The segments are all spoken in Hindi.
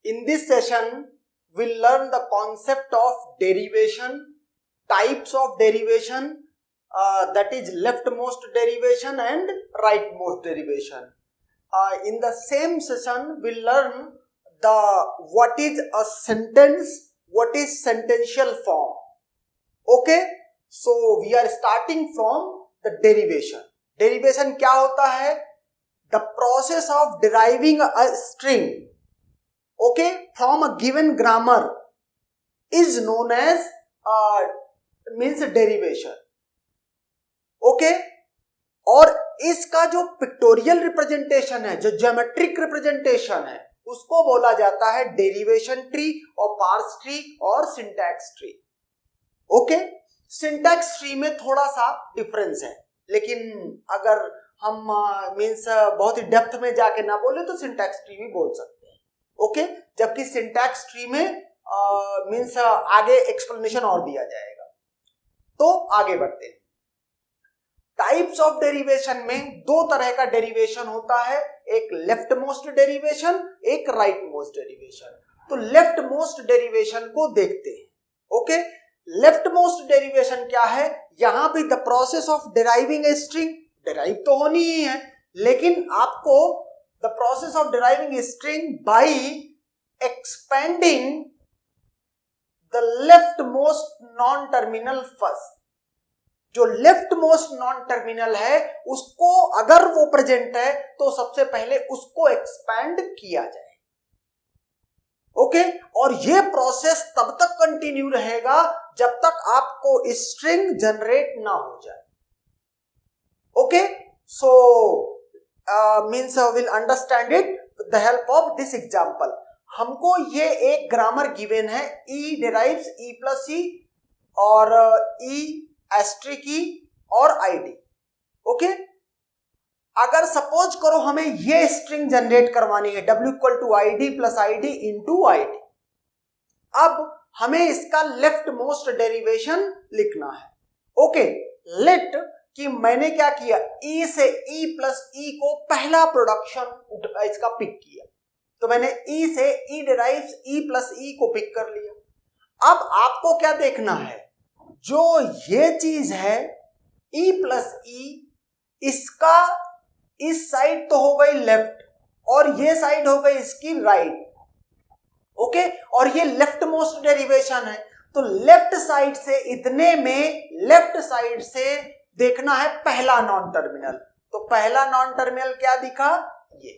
In this session, we'll learn the concept of derivation, types of derivation, that is leftmost derivation and rightmost derivation. In the same session, we'll learn what is a sentence, what is sentential form. Okay, so we are starting from the derivation. Derivation क्या होता है? The process of deriving a string, okay, from a given grammar is known as means derivation. Okay, और इसका जो पिक्टोरियल रिप्रेजेंटेशन है, जो ज्योमेट्रिक रिप्रेजेंटेशन है, उसको बोला जाता है डेरिवेशन ट्री और पार्स ट्री और syntax tree. Okay, syntax tree में थोड़ा सा डिफरेंस है, लेकिन अगर हम मीन्स बहुत ही डेप्थ में जाके ना बोले तो सिंटैक्स ट्री भी बोल सकते हैं. ओके, जबकि सिंटैक्स ट्री में मीन्स आगे एक्सप्लेनेशन और दिया जाएगा. तो आगे बढ़ते हैं. टाइप्स ऑफ डेरिवेशन में दो तरह का डेरिवेशन होता है, एक लेफ्ट मोस्ट डेरिवेशन, एक राइट मोस्ट डेरिवेशन. तो लेफ्ट मोस्ट डेरिवेशन को देखते हैं. ओके, लेफ्ट मोस्ट डेरिवेशन क्या है? यहां भी the process of deriving a string, derive तो होनी ही है, लेकिन आपको the process of deriving a string by expanding the left most non terminal first. जो लेफ्ट मोस्ट नॉन टर्मिनल है उसको अगर वो प्रेजेंट है तो सबसे पहले उसको एक्सपैंड किया जाए. ओके, और ये प्रोसेस तब तक कंटिन्यू रहेगा जब तक आपको स्ट्रिंग जनरेट ना हो जाए. Okay, so means will understand it with the help of this example. हमको ये एक ग्रामर गिवन है, ई डिराइव्स ई प्लस ई और ई एस्ट्रिक ई और आईडी. ओके, अगर सपोज करो हमें ये स्ट्रिंग जनरेट करवानी है w equal to I D plus I D into I D. अब हमें इसका लेफ्ट मोस्ट डेरिवेशन लिखना है. ओके, लेट कि मैंने क्या किया, e से e प्लस e को पहला प्रोडक्शन इसका पिक किया, तो मैंने e से e derives e plus e को पिक कर लिया. अब आपको क्या देखना है, जो ये चीज है e प्लस e, इसका इस साइड तो हो गई लेफ्ट और ये साइड हो गई इसकी राइट. ओके, और ये लेफ्ट मोस्ट डेरिवेशन है, तो लेफ्ट साइड से इतने में लेफ्ट साइड से देखना है पहला नॉन टर्मिनल. तो पहला नॉन टर्मिनल क्या दिखा, ये.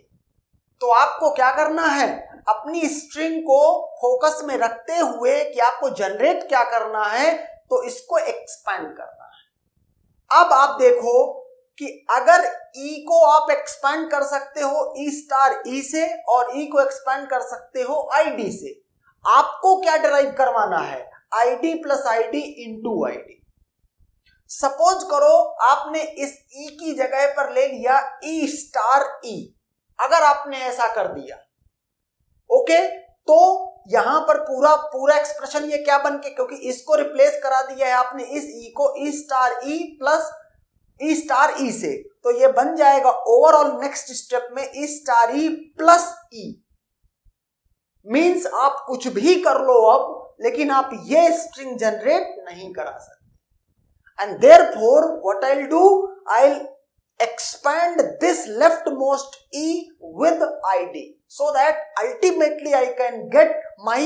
तो आपको क्या करना है, अपनी स्ट्रिंग को फोकस में रखते हुए कि आपको जनरेट क्या करना है, तो इसको एक्सपैंड करना है. अब आप देखो कि अगर E को आप एक्सपैंड कर सकते हो E स्टार E से और E को एक्सपैंड कर सकते हो ID से, आपको क्या डिराइव करवाना है, ID plus ID into ID. Suppose करो आपने इस E की जगह पर ले लिया E स्टार E. अगर आपने ऐसा कर दिया, ओके, तो यहां पर पूरा एक्सप्रेशन ये क्या बन के, क्योंकि इसको रिप्लेस करा दिया है आपने इस E को E star E plus E star E से, तो ये बन जाएगा ओवरऑल नेक्स्ट स्टेप में E star E plus E. Means आप कुछ भी कर लो अब, लेकिन आप ये स्ट्रिंग जनरेट नहीं करा सकते. And therefore what I will do, I will expand this leftmost E with ID so that ultimately I can get my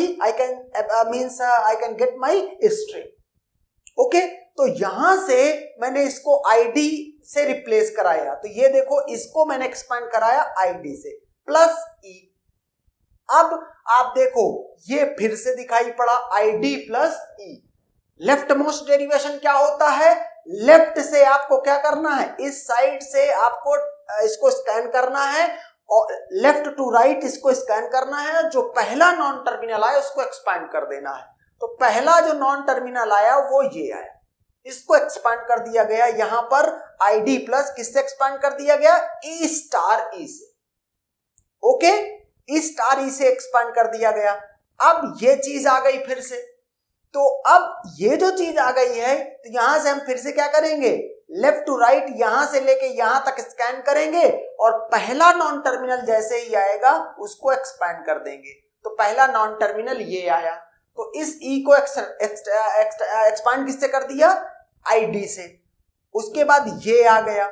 string. Okay, तो यहां से मैंने इसको ID से रिप्लेस कराया, तो ये देखो इसको मैंने एक्सपैंड कराया ID से प्लस E. अब आप देखो ये फिर से दिखाई पड़ा ID plus E. Left most derivation क्या होता है, लेफ्ट से आपको क्या करना है, इस साइड से आपको इसको स्कैन करना है और लेफ्ट टू राइट इसको स्कैन करना है. जो पहला नॉन टर्मिनल आया उसको एक्सपैंड कर देना है. तो पहला जो नॉन टर्मिनल आया वो ये आया, इसको एक्सपैंड कर दिया गया. यहां पर ID प्लस किससे एक्सपैंड कर दिया गया, E स्टार E से. ओके, E स्टार E से एक्सपैंड कर दिया गया. अब ये चीज आ गई फिर से, तो अब ये जो चीज आ गई है, तो यहां से हम फिर से क्या करेंगे, लेफ्ट टू राइट यहां से लेके यहां तक स्कैन करेंगे और पहला नॉन टर्मिनल जैसे ही आएगा उसको एक्सपैंड कर देंगे. तो पहला नॉन टर्मिनल ये आया, तो इस ई को एक्सपांड किससे कर दिया, आईडी से। उसके बाद ये आ गया,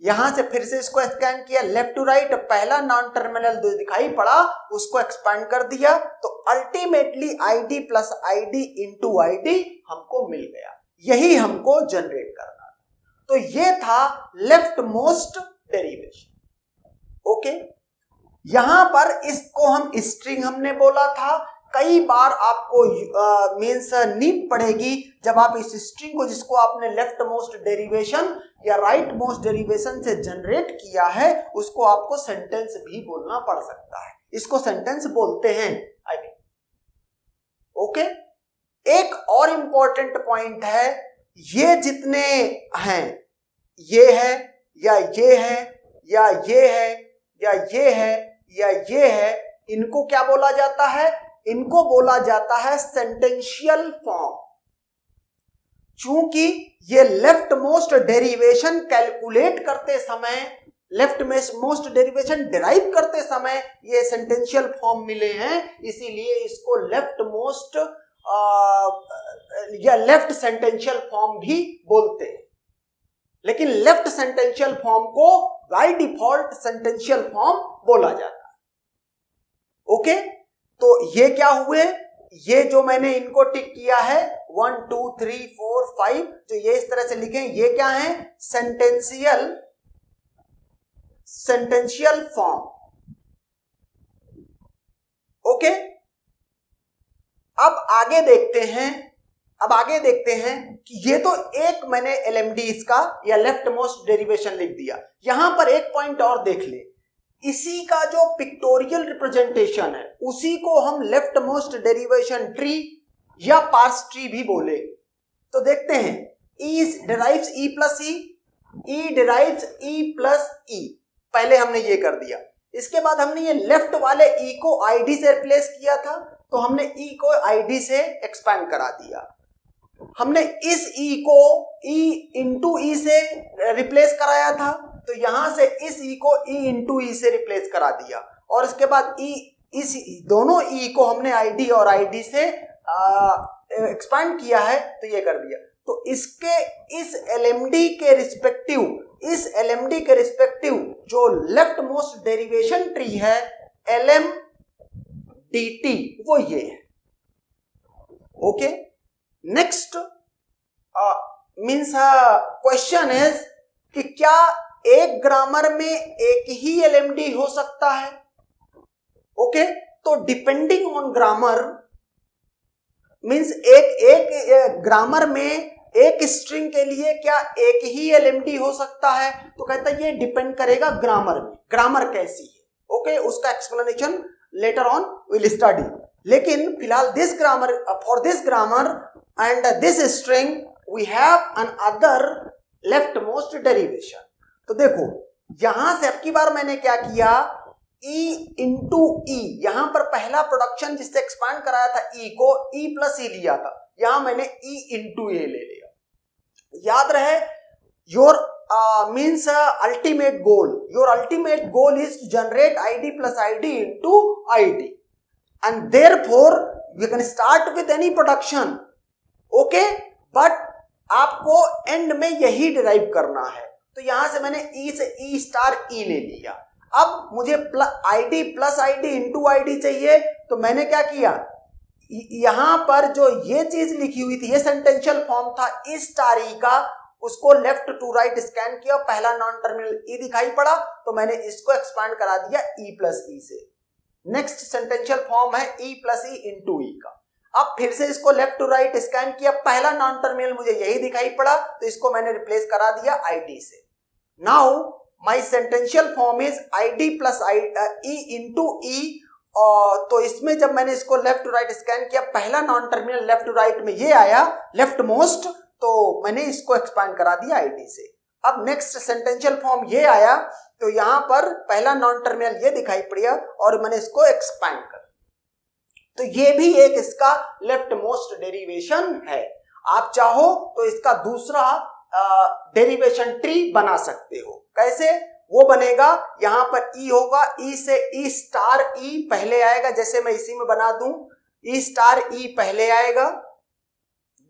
यहां से फिर से इसको स्कैन किया लेफ्ट टू राइट, पहला नॉन टर्मिनल जो दिखाई पड़ा उसको एक्सपांड कर दिया, तो ultimately ID plus ID into ID हमको मिल गया। यही हमको जनरेट करना था। तो ये था लेफ्ट मोस्ट डेरिवेशन। ओके, यहां पर इसको हम स्ट्रिंग हमने बोला था। कई बार आपको मीन्स नीड पड़ेगी जब आप इस स्ट्रिंग को, जिसको आपने लेफ्ट मोस्ट डेरिवेशन या राइट मोस्ट डेरिवेशन से जनरेट किया है, उसको आपको सेंटेंस भी बोलना पड़ सकता है। इसको सेंटेंस बोलते हैं आई मीन। ओके, एक और इंपॉर्टेंट पॉइंट है, ये जितने हैं, ये है या ये है या ये है या ये है या ये है, इनको क्या बोला जाता है, इनको बोला जाता है सेंटेंशियल फॉर्म। चूंकि ये लेफ्ट मोस्ट डेरिवेशन कैलकुलेट करते समय, लेफ्ट मोस्ट डेरिवेशन डिराइव करते समय ये सेंटेंशियल फॉर्म मिले हैं, इसीलिए इसको लेफ्ट मोस्ट या लेफ्ट सेंटेंशियल फॉर्म भी बोलते हैं। लेकिन लेफ्ट सेंटेंशियल फॉर्म को बाय डिफॉल्ट सेंटेंशियल फॉर्म बोला जाता है। ओके, तो ये क्या हुए, ये जो मैंने इनको टिक किया है 1 2 3 4 5, जो ये इस तरह से लिखे, ये क्या है, सेंटेंशियल फॉर्म। ओके, अब आगे देखते हैं कि ये तो एक मैंने एलएमडी इसका या लेफ्ट मोस्ट डेरिवेशन लिख दिया। यहां पर एक पॉइंट और देख ले, इसी का जो पिक्टोरियल रिप्रेजेंटेशन है उसी को हम लेफ्ट मोस्ट डेरिवेशन ट्री या पार्स ट्री भी बोले। तो देखते हैं, ई डिराइव्स ई प्लस ई डिराइव्स ई प्लस ई, पहले हमने ये कर दिया। इसके बाद हमने ये लेफ्ट वाले ई को आईडी से रिप्लेस किया था, तो हमने ई को आईडी से एक्सपैंड करा दिया। हमने इस ई को ई इंटू ई से रिप्लेस कराया था, तो यहां से इस ई को ई इंटू ई से रिप्लेस करा दिया, और इसके बाद ई, इस दोनों ई को हमने आईडी और आईडी से एक्सपैंड किया है, तो ये कर दिया। तो इसके इस एलएमडी के रिस्पेक्टिव जो लेफ्ट मोस्ट डेरिवेशन ट्री है LMDT, वो ये है। Okay, next means question is कि क्या एक ग्रामर में एक ही एलएमडी हो सकता है? ओके, तो डिपेंडिंग ऑन ग्रामर मीन्स एक ग्रामर में एक स्ट्रिंग के लिए क्या एक ही एलएमडी हो सकता है? तो कहता है ये डिपेंड करेगा ग्रामर में, ग्रामर कैसी है। ओके, उसका explanation later on will study. लेकिन फिलहाल this grammar, for this grammar and this string we have another left most derivation. तो देखो, यहां से अब की बार मैंने क्या किया, E इंटू ई, यहां पर पहला प्रोडक्शन जिससे एक्सपांड कराया था E को, E प्लस ई लिया था, यहां मैंने E इंटू ए ले लिया। याद रहे, your means ultimate goal is to generate ID plus ID into ID, and therefore you can start with any production. Okay, but आपको एंड में यही डिराइव करना है। तो यहां से मैंने E से E स्टार E ले लिया। अब मुझे ID plus ID into ID चाहिए, तो मैंने क्या किया, यहां पर जो ये चीज लिखी हुई थी, ये सेंटेंशियल फॉर्म था इस स्टार ई का, उसको लेफ्ट टू राइट स्कैन किया, पहला नॉन टर्मिनल ई दिखाई पड़ा, तो मैंने इसको एक्सपांड करा दिया E प्लस ई से। नेक्स्ट सेंटेंशियल फॉर्म है E प्लस ई इंटू ई का। अब फिर से इसको लेफ्ट टू राइट स्कैन किया, पहला नॉन टर्मिनल मुझे यही दिखाई पड़ा, तो इसको मैंने रिप्लेस करा दिया ID से। Now my sentential form is ID plus E into E। तो इसमें जब मैंने इसको लेफ्ट टू राइट स्कैन किया, पहला non terminal left to right में ये आया लेफ्ट मोस्ट, तो मैंने इसको एक्सपांड करा दिया ID से। अब नेक्स्ट सेंटेंशियल फॉर्म ये आया, तो यहां पर पहला नॉन टर्मिनल ये दिखाई पड़ा और मैंने इसको एक्सपांड कर दिया। तो ये भी एक इसका लेफ्ट मोस्ट डेरिवेशन है। आप चाहो तो इसका दूसरा डेरिवेशन ट्री बना सकते हो। कैसे? वो बनेगा, यहां पर ई होगा, ई से ई स्टार ई पहले आएगा, जैसे मैं इसी में बना दूं, ई स्टार ई पहले आएगा,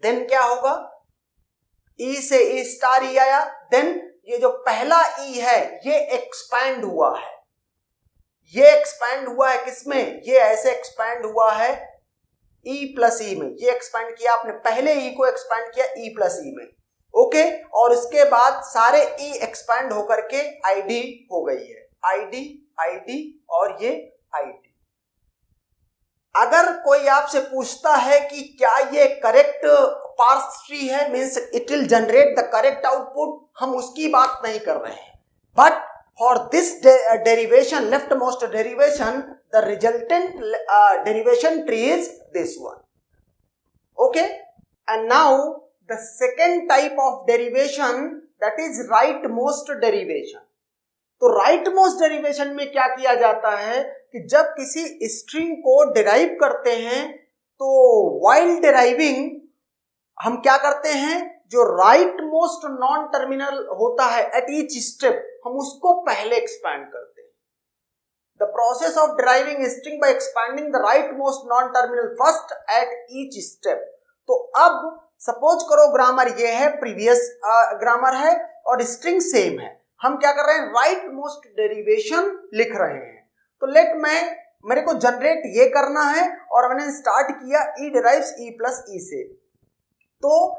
देन क्या होगा, ई से ई स्टार ई आया, देन ये जो पहला ई है ये एक्सपैंड हुआ है, ये एक्सपैंड हुआ है किसमें, ये ऐसे एक्सपैंड हुआ है E प्लस ई में, ये एक्सपैंड किया आपने, पहले E को एक्सपैंड किया E प्लस ई में, ओके, और इसके बाद सारे E एक्सपैंड होकर के ID हो गई है, ID और ये ID। अगर कोई आपसे पूछता है कि क्या ये करेक्ट पार्स ट्री है, means it will generate the correct output, हम उसकी बात नहीं कर रहे हैं, but for this derivation, leftmost derivation, the resultant derivation tree is this one, okay, and now the second type of derivation, that is rightmost derivation। तो rightmost derivation में क्या किया जाता है कि जब किसी string को derive करते हैं तो while deriving हम क्या करते हैं, जो राइट मोस्ट नॉन टर्मिनल होता है एट ईच स्टेप, हम उसको पहले एक्सपैंड करते हैं। The process of deriving string by expanding the right most non terminal first at each step. तो अब सपोज करो ग्रामर ये है, प्रीवियस ग्रामर है और स्ट्रिंग सेम है, हम क्या कर रहे हैं, राइट मोस्ट डेरिवेशन लिख रहे हैं। तो लेट मेरे को जनरेट ये करना है और मैंने स्टार्ट किया ई डिराइव्स ई प्लस ई से, तो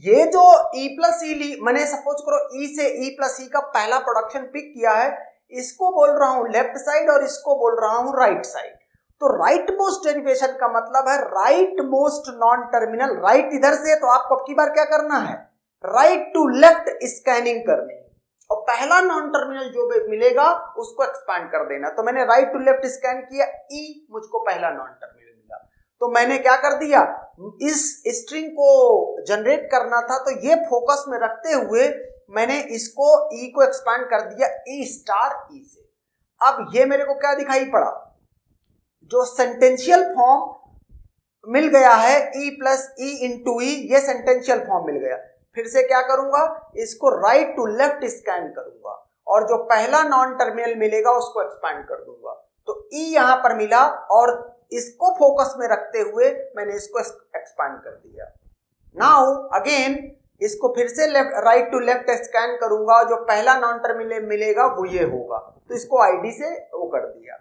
ये जो E प्लस ई मैंने सपोज करो E से E प्लस ई का पहला प्रोडक्शन पिक किया है, इसको बोल रहा हूं लेफ्ट साइड और इसको बोल रहा हूं राइट साइड। तो राइट मोस्ट डेरिवेशन का मतलब है right most non terminal, right इधर से, तो आपको अब की बार क्या करना है, राइट टू लेफ्ट स्कैनिंग करनी है और पहला नॉन टर्मिनल जो भी मिलेगा उसको एक्सपैंड कर देना। तो मैंने राइट टू लेफ्ट स्कैन किया, E मुझको पहला नॉन टर्मिनल मिला, तो मैंने क्या कर दिया, इस स्ट्रिंग को जनरेट करना था तो ये फोकस में रखते हुए मैंने इसको E को एक्सपैंड कर दिया E स्टार E से। अब ये मेरे को क्या दिखाई पड़ा, जो सेंटेंशियल फॉर्म मिल गया है E प्लस ई इंटू ई, ये सेंटेंशियल फॉर्म मिल गया। फिर से क्या करूंगा, इसको राइट टू लेफ्ट स्कैन करूंगा और जो पहला नॉन टर्मिनल मिलेगा उसको एक्सपैंड कर दूंगा। तो E यहां पर मिला और इसको फोकस में रखते हुए मैंने इसको एक्सपैंड कर दिया। नाउ अगेन इसको फिर से राइट टू लेफ्ट स्कैन करूंगा, जो पहला नॉन टर्मिनल मिलेगा वो ये होगा, तो इसको आईडी से वो कर दिया।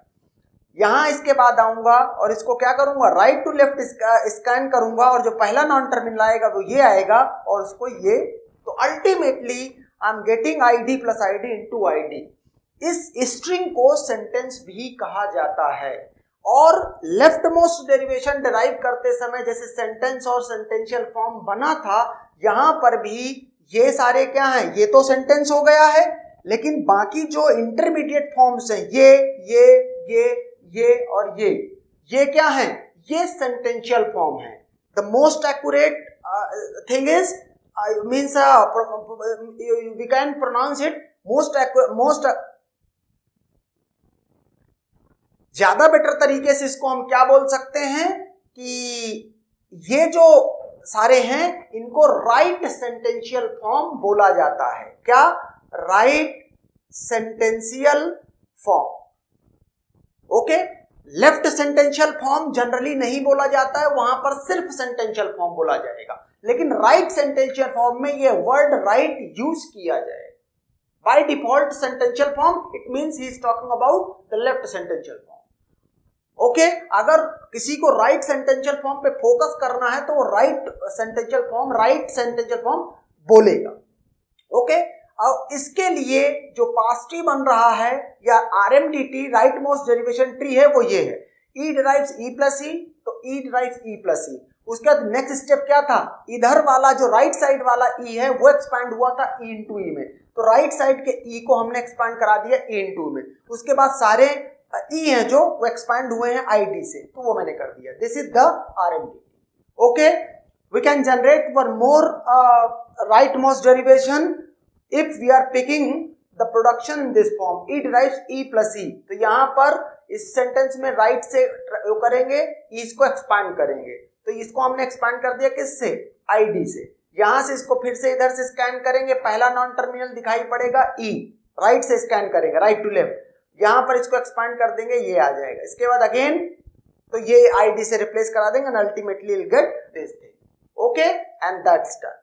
यहां इसके बाद आऊंगा और इसको क्या करूंगा, राइट टू लेफ्ट स्कैन करूंगा और जो पहला नॉन टर्मिनल आएगा वो ये आएगा और उसको ये, तो ultimately I am getting ID plus ID into ID. इस स्ट्रिंग को सेंटेंस भी कहा जाता है। और लेफ्ट मोस्ट डेरिवेशन डिराइव करते समय जैसे सेंटेंस और सेंटेंशियल फॉर्म बना था, यहां पर भी ये सारे क्या हैं, ये तो सेंटेंस हो गया है, लेकिन बाकी जो इंटरमीडिएट फॉर्म्स हैं ये और ये क्या हैं, ये सेंटेंशियल फॉर्म है। The most accurate thing is means we can pronounce it most ज्यादा बेटर तरीके से इसको हम क्या बोल सकते हैं कि ये जो सारे हैं इनको राइट सेंटेंशियल फॉर्म बोला जाता है। क्या, right sentential form, okay. Left sentential form generally नहीं बोला जाता है, वहां पर सिर्फ सेंटेंशियल फॉर्म बोला जाएगा, लेकिन राइट सेंटेंशियल फॉर्म में ये वर्ड राइट यूज किया जाएगा। By default sentential form it means he is talking about the left sentential form, okay. अगर किसी को राइट सेंटेंशियल फॉर्म पे फोकस करना है तो वो राइट सेंटेंशियल फॉर्म बोलेगा, ओके। अब इसके लिए जो पास ट्री बन रहा है या आरएमडीटी राइट मोस्ट डेरिवेशन ट्री है वो ये है, ई डिराइव्स ई प्लस ई, तो ई डिराइव्स ई प्लस ई। उसके बाद नेक्स्ट स्टेप क्या था, इधर वाला जो राइट साइड वाला ई है वो एक्सपैंड हुआ था ई इंटू ई में, तो राइट साइड के ई को हमने एक्सपैंड करा दिया ई इंटू में। उसके बाद सारे ई हैं जो वो एक्सपैंड हुए हैं आईडी से, तो वो मैंने कर दिया। This is the RMDT, okay. We can generate one more right most derivation if we are picking the production in this form, e derives e plus e। तो यहां पर इस सेंटेंस में राइट से करेंगे, इसको एक्सपांड करेंगे, तो इसको हमने एक्सपांड कर दिया किससे, आईडी से। यहां से इसको फिर से इधर से स्कैन करेंगे, पहला नॉन टर्मिनल दिखाई पड़ेगा e, राइट से स्कैन करेंगे, राइट टू लेफ्ट, यहां पर इसको एक्सपांड कर देंगे, ये आ जाएगा। इसके बाद अगेन तो ये आईडी से रिप्लेस करा देंगे and ultimately will get this thing. Okay, and that's done.